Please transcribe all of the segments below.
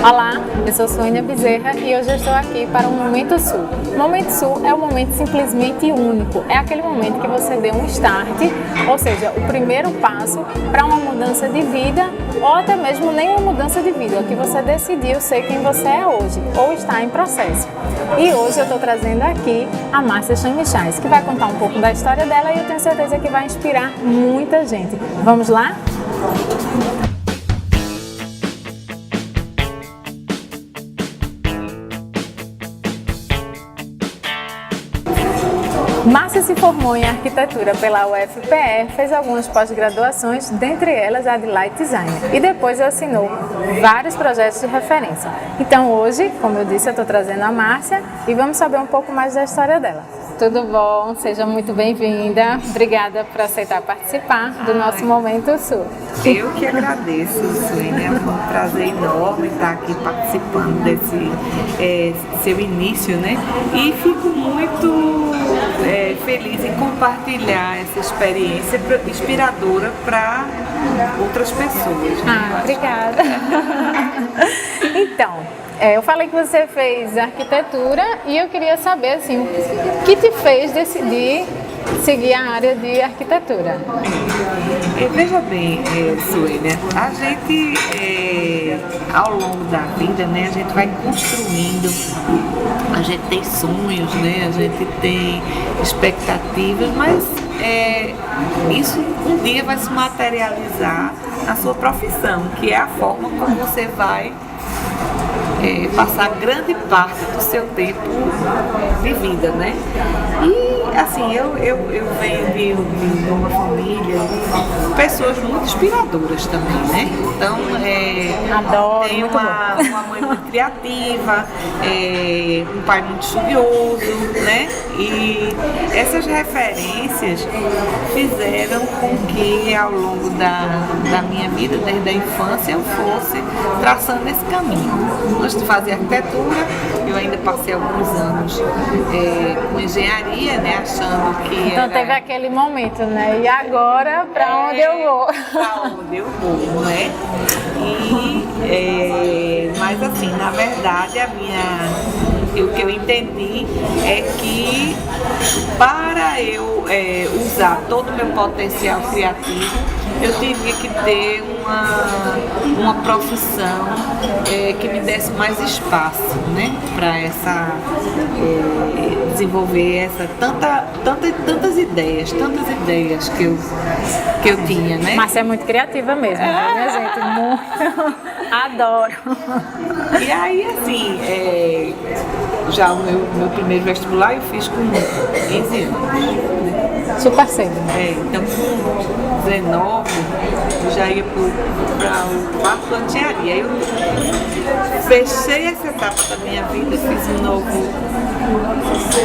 Olá, eu sou Suênia Bezerra e hoje eu estou aqui para o Momento Sul. O Momento Sul é um momento simplesmente único, é aquele momento que você deu um start, ou seja, o primeiro passo para uma mudança de vida ou até mesmo nem uma mudança de vida, que você decidiu ser quem você é hoje ou está em processo. E hoje eu estou trazendo aqui a Márcia Chamichais, que vai contar um pouco da história dela e eu tenho certeza que vai inspirar muita gente. Vamos lá? Márcia se formou em arquitetura pela UFPE, fez algumas pós-graduações, dentre elas a de Light Design, e depois assinou vários projetos de referência. Então hoje, como eu disse, eu estou trazendo a Márcia e vamos saber um pouco mais da história dela. Tudo bom? Seja muito bem-vinda. Obrigada por aceitar participar do nosso Momento Sul. Eu que agradeço, Suênia. É um prazer enorme estar aqui participando desse seu início, né? E fico muito feliz em compartilhar essa experiência inspiradora para outras pessoas. Né? Obrigada. Então, eu falei que você fez arquitetura e eu queria saber, assim, o que te fez decidir seguir a área de arquitetura? Veja bem, Suênia, a gente, ao longo da vida, né, a gente vai construindo, a gente tem sonhos, né, a gente tem expectativas, mas isso um dia vai se materializar na sua profissão, que é a forma como você vai passar grande parte do seu tempo de vida, né? E assim, eu venho de uma família, pessoas muito inspiradoras também, né? Então, Adoro, tenho uma mãe muito criativa, um pai muito estudioso, né? E essas referências fizeram com que ao longo da minha vida, desde a infância, eu fosse traçando esse caminho. Antes de fazer arquitetura, eu ainda passei alguns anos com engenharia, né, achando que então teve aquele momento, né? E agora, para onde eu vou? Para onde eu vou, não é? Mas assim, na verdade, o que eu entendi é que para eu usar todo o meu potencial criativo, eu teria que ter uma profissão que me desse mais espaço, né, para desenvolver tantas ideias que eu tinha, né? Mas você é muito criativa mesmo, né, minha gente? Muito. Adoro. E aí, assim, já o meu primeiro vestibular eu fiz com 15 anos. Super cedo. Então, com 19, eu já ia para o quarto ano de engenharia. Aí eu fechei essa etapa da minha vida, fiz um novo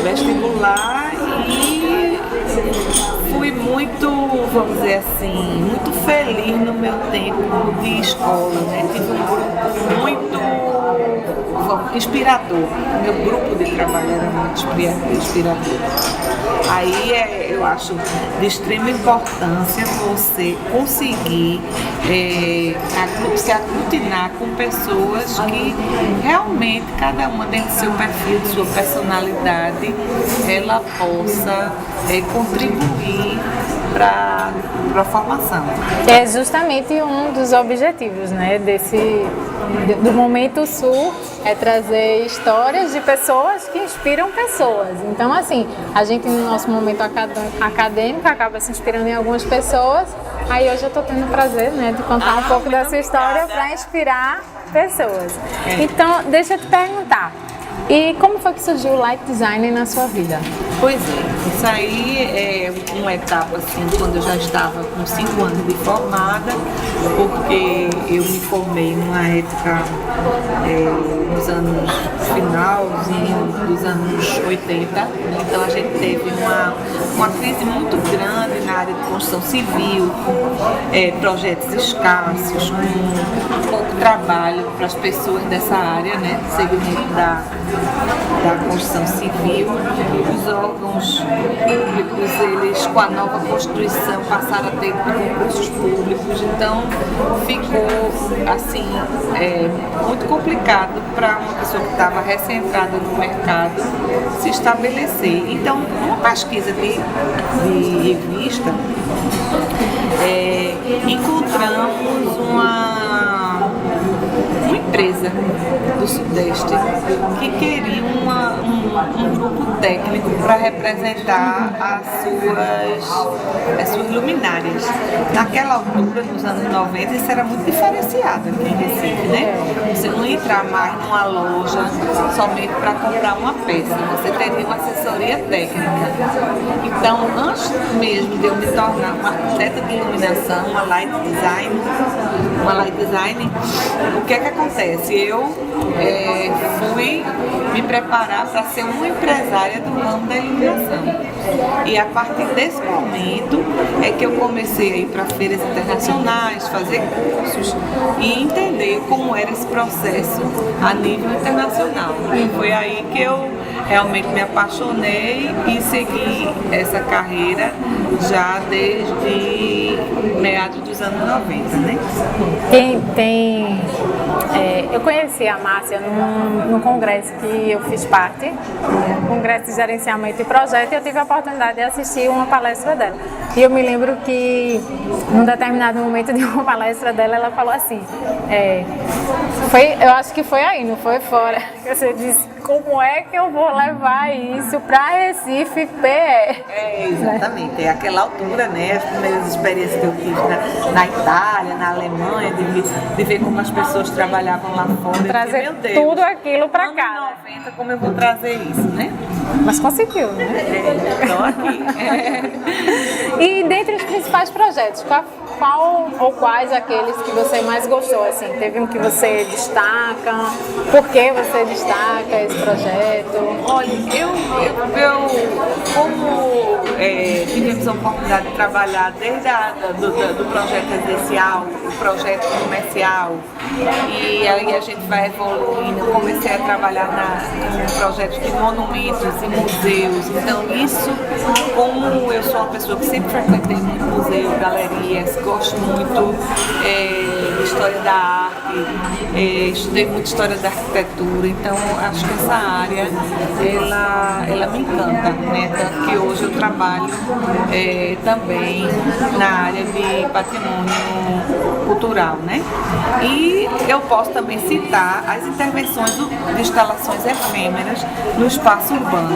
vestibular e fui muito, vamos dizer assim, muito feliz no meu tempo de escola, né? Tive um grupo muito inspirador. Meu grupo de trabalho era muito inspirador. Aí eu acho de extrema importância você conseguir se aglutinar com pessoas que realmente, cada uma dentro do seu perfil, de sua personalidade, ela possa contribuir para a formação. É justamente um dos objetivos, né, do Momento Sul, é trazer histórias de pessoas que inspiram pessoas. Então, assim, a gente no nosso momento acadêmico acaba se inspirando em algumas pessoas. Aí hoje eu estou tendo o prazer, né, de contar um pouco dessa história para inspirar pessoas. Então, deixa eu te perguntar. E como foi que surgiu o Light Design na sua vida? Pois é, isso aí é uma etapa assim, quando eu já estava com 5 anos de formada, porque eu me formei numa época nos anos finalzinho dos anos 80, então a gente teve uma crise muito grande na área de construção civil, com projetos escassos, com pouco trabalho para as pessoas dessa área, né, segmento da construção civil. Os órgãos públicos, eles com a nova Constituição passaram a ter concursos públicos, então ficou assim, muito complicado para uma pessoa que estava recém-entrada no mercado se estabelecer. Então, numa pesquisa de revista, encontramos uma empresa do Sudeste que queria um grupo técnico para representar as suas luminárias. Naquela altura, nos anos 90, isso era muito diferenciado aqui em Recife, né? Você não ia entrar mais numa loja somente para comprar uma peça, você teria uma assessoria técnica. Então, antes mesmo de eu me tornar uma arquiteta de iluminação, uma light design, o que é que acontece? Eu fui me preparar para ser uma empresária do ramo da iluminação. E a partir desse momento é que eu comecei a ir para feiras internacionais, fazer cursos e entender como era esse processo a nível internacional. E foi aí que eu realmente me apaixonei e segui essa carreira já desde meados dos anos 90, né? Eu conheci a Márcia num congresso que eu fiz parte, Congresso de Gerenciamento e Projeto, e eu tive a oportunidade de assistir uma palestra dela. E eu me lembro que, num determinado momento de uma palestra dela, ela falou assim, eu acho que foi aí, não foi fora, que você disse, como é que eu vou levar isso para Recife PE? Exatamente. É aquela altura, né? As primeiras experiências que eu tive na Itália, na Alemanha, de ver como as pessoas trabalhavam lá fora. Trazer meu Deus, tudo aquilo para cá. Anos 90, como eu vou trazer isso, né? Mas conseguiu, né? Estou aqui. E dentre os principais projetos, qual ou quais aqueles que você mais gostou? Assim, teve um que você destaca? Por que você destaca esse projeto? Olha, eu como tivemos a oportunidade de trabalhar desde do projeto residencial, o projeto comercial, e aí a gente vai evoluindo. Eu comecei a trabalhar com projetos de monumentos e museus. Então isso, como eu sou uma pessoa que sempre frequentei muito museu, galerias, gosto muito de história da arte, estudei muito história da arquitetura, então acho que essa área ela me encanta, né? Tanto que hoje eu trabalho também na área de patrimônio cultural, né? E eu posso também citar as intervenções de instalações efêmeras no espaço urbano,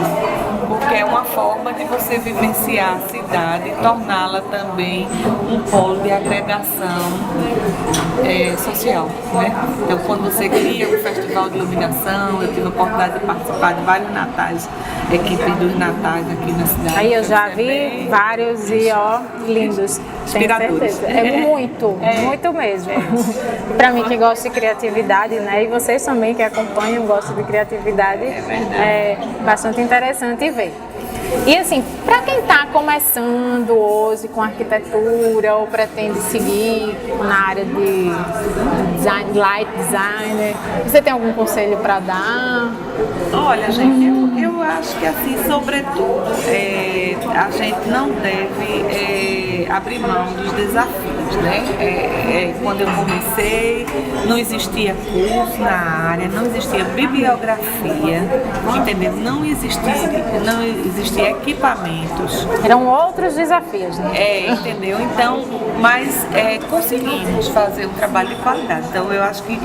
porque é uma forma de você vivenciar a cidade e torná-la também um polo de agregação social, né? Então, quando você cria um festival de iluminação, eu tive a oportunidade de participar de vários natais, equipes dos natais aqui na cidade. Aí eu já vi vários e lindos, tenho certeza. Muito mesmo. Para mim que gosta de criatividade, né? E vocês também que acompanham, gostam de criatividade, é bastante interessante ver. E assim, para quem está começando hoje com arquitetura ou pretende seguir na área de design, light designer, você tem algum conselho para dar? Olha, gente, eu acho que assim, sobretudo, a gente não deve abrir mão dos desafios, né? Quando eu comecei, não existia curso na área, não existia bibliografia, entendeu? Não existia equipamentos. Eram outros desafios, né? Entendeu? Então, mas conseguimos fazer um trabalho de qualidade. Então, eu acho que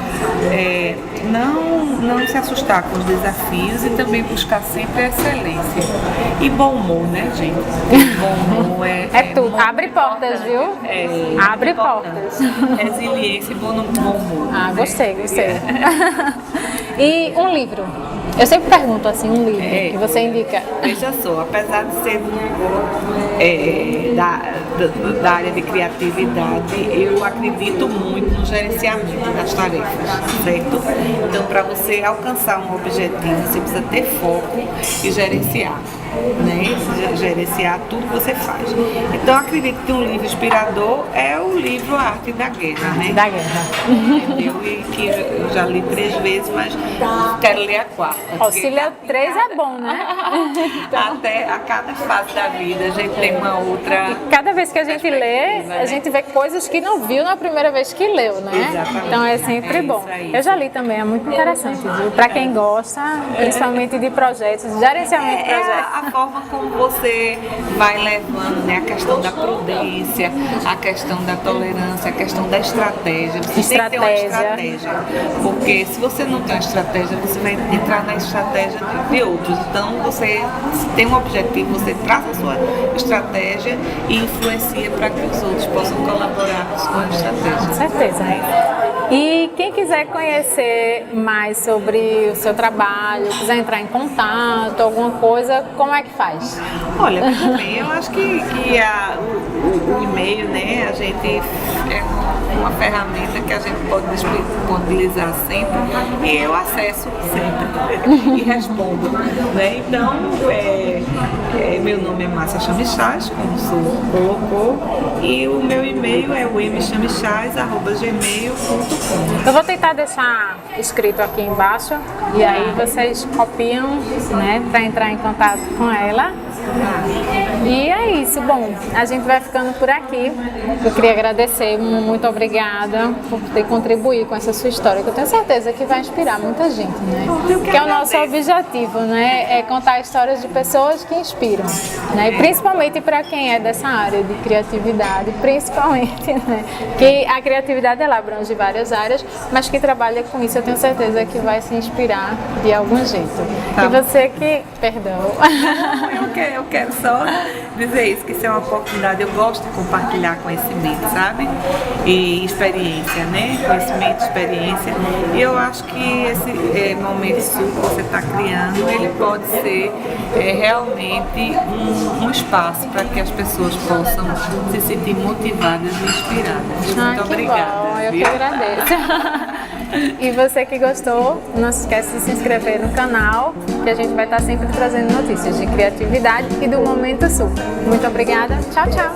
não se assustar com os desafios e também buscar sempre a excelência. E bom humor, né, gente? Bom humor é tudo. Abre portas, viu? Abre portas. Resiliência e bom humor. Gostei. E um livro? Eu sempre pergunto assim, um livro que você indica. Veja só, apesar de ser da área de criatividade, eu acredito muito no gerenciamento das tarefas, certo? Então, para você alcançar um objetivo, você precisa ter foco e gerenciar. né? Gerenciar tudo que você faz. Então, acredito que um livro inspirador é o livro A Arte da Guerra, né? Da guerra. Entendeu? E que eu já li 3 vezes, mas quero ler a 4ª. Ó, se ler 3 é bom, né? Até a cada fase da vida a gente tem uma outra. Cada vez que a gente lê, a gente vê coisas que não viu na primeira vez que leu, né? Exatamente. Então é sempre bom. Eu já li também, é muito interessante, viu? Para quem gosta, principalmente de projetos, gerenciamento de projetos. A forma como você vai levando, né? A questão da prudência, a questão da tolerância, a questão da estratégia. Você tem que ter uma estratégia. Porque se você não tem uma estratégia, você vai entrar na estratégia de outros. Então, você tem um objetivo, você traça a sua estratégia e influencia para que os outros possam colaborar com a sua estratégia. Com certeza. E quem quiser conhecer mais sobre o seu trabalho, quiser entrar em contato, alguma coisa, como é que faz? Olha, veja bem, eu acho que o e-mail, né, a gente é uma ferramenta que a gente pode disponibilizar sempre e eu acesso sempre e respondo, né? Então, meu nome é Márcia Chamichaz, como o senhor colocou, e o meu e-mail é o mchamichaz@gmail.com. Eu vou tentar deixar escrito aqui embaixo e aí vocês copiam, né, para entrar em contato com ela. E é isso, bom, a gente vai ficando por aqui. Eu queria agradecer, muito obrigada por ter contribuído com essa sua história, que eu tenho certeza que vai inspirar muita gente, né? Que é o nosso objetivo, né? É contar histórias de pessoas que inspiram, né? E principalmente para quem é dessa área de criatividade, principalmente, né? Que a criatividade ela abrange várias áreas, mas que trabalha com isso, eu tenho certeza que vai se inspirar de algum jeito. Tá. E você que... Perdão. Eu quero só dizer isso, que isso é uma oportunidade. Eu gosto de compartilhar conhecimento, sabe? E experiência, né? Conhecimento, experiência. E eu acho que esse momento sul que você está criando, ele pode ser realmente um espaço para que as pessoas possam se sentir motivadas e inspiradas. Muito obrigada. Bom, eu que agradeço. E você que gostou, não se esquece de se inscrever no canal, que a gente vai estar sempre trazendo notícias de criatividade e do Momento Sul. Muito obrigada. Tchau, tchau.